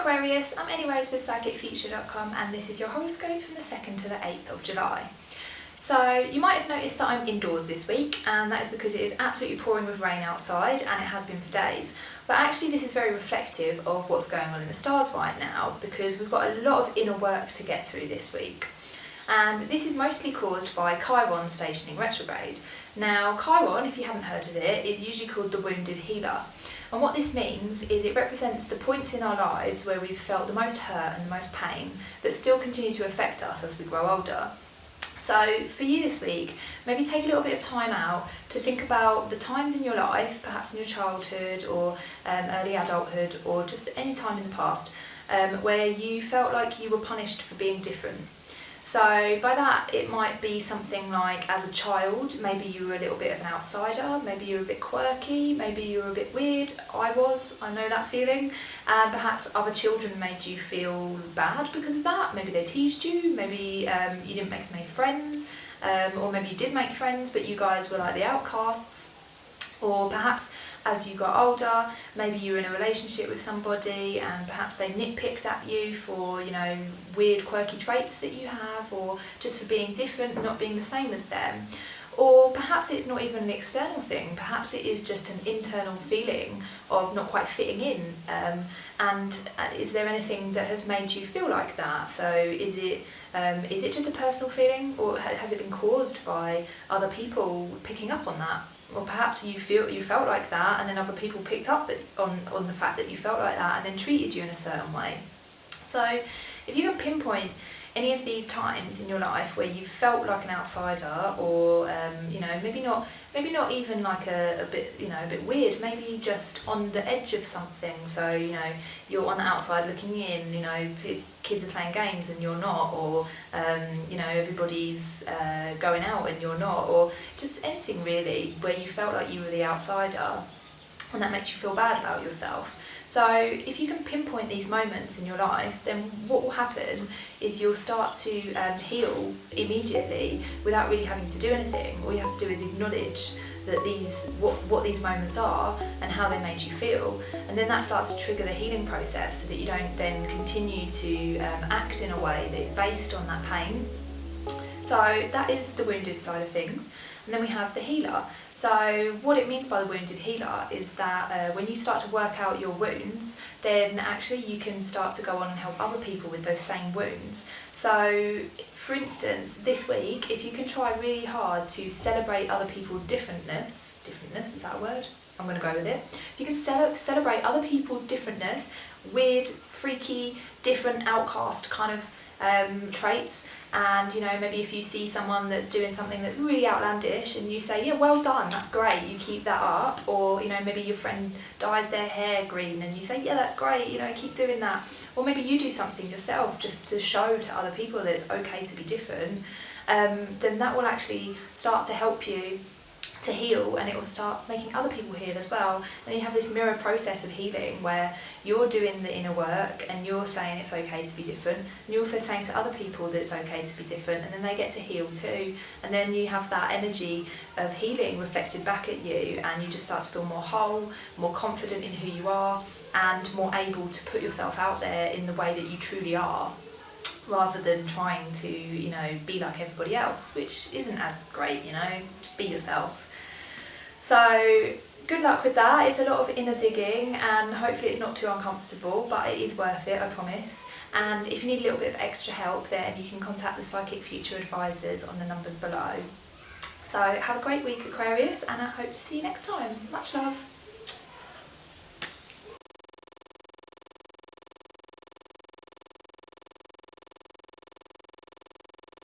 Aquarius, I'm Ellie with PsychicFuture.com and this is your horoscope from the 2nd to the 8th of July. So you might have noticed that I'm indoors this week, and that is because it is absolutely pouring with rain outside, and it has been for days. But actually this is very reflective of what's going on in the stars right now, because we've got a lot of inner work to get through this week. And this is mostly caused by Chiron stationing retrograde. Now Chiron, if you haven't heard of it, is usually called the wounded healer. And what this means is it represents the points in our lives where we've felt the most hurt and the most pain that still continue to affect us as we grow older. So for you this week, maybe take a little bit of time out to think about the times in your life, perhaps in your childhood or early adulthood or just any time in the past, where you felt like you were punished for being different. So by that it might be something like, as a child, maybe you were a little bit of an outsider, maybe you were a bit quirky, maybe you were a bit weird. I know that feeling. And perhaps other children made you feel bad because of that. Maybe they teased you, maybe you didn't make as many friends, or maybe you did make friends but you guys were like the outcasts. Or perhaps as you got older, maybe you were in a relationship with somebody and perhaps they nitpicked at you for, weird quirky traits that you have, or just for being different, not being the same as them. Or perhaps it's not even an external thing, perhaps it is just an internal feeling of not quite fitting in. And is there anything that has made you feel like that? So is it just a personal feeling, or has it been caused by other people picking up on that? Or perhaps you felt like that and then other people picked up on the fact that you felt like that and then treated you in a certain way. So if you can pinpoint any of these times in your life where you felt like an outsider, or maybe not even like a bit weird, maybe just on the edge of something. So you're on the outside looking in, kids are playing games and you're not, or everybody's going out and you're not, or just anything really where you felt like you were the outsider and that makes you feel bad about yourself. So if you can pinpoint these moments in your life, then what will happen is you'll start to heal immediately without really having to do anything. All you have to do is acknowledge that what these moments are and how they made you feel, and then that starts to trigger the healing process so that you don't then continue to act in a way that is based on that pain. So that is the wounded side of things. And then we have the healer. So what it means by the wounded healer is that when you start to work out your wounds, then actually you can start to go on and help other people with those same wounds. So for instance, this week, if you can try really hard to celebrate other people's differentness, is that a word? I'm going to go with it. If you can celebrate other people's differentness, weird, freaky, different, outcast kind of traits, and maybe if you see someone that's doing something that's really outlandish and you say, yeah, well done, that's great, you keep that up. Or maybe your friend dyes their hair green and you say, yeah, that's great, keep doing that. Or maybe you do something yourself just to show to other people that it's okay to be different, then that will actually start to help you to heal, and it will start making other people heal as well. And you have this mirror process of healing where you're doing the inner work and you're saying it's okay to be different, and you're also saying to other people that it's okay to be different, and then they get to heal too. And then you have that energy of healing reflected back at you, and you just start to feel more whole, more confident in who you are, and more able to put yourself out there in the way that you truly are, rather than trying to be like everybody else, which isn't as great. Just be yourself. So good luck with that. It's a lot of inner digging, and hopefully it's not too uncomfortable, but it is worth it, I promise. And if you need a little bit of extra help, then you can contact the Psychic Future advisors on the numbers below. So have a great week, Aquarius, and I hope to see you next time. Much love.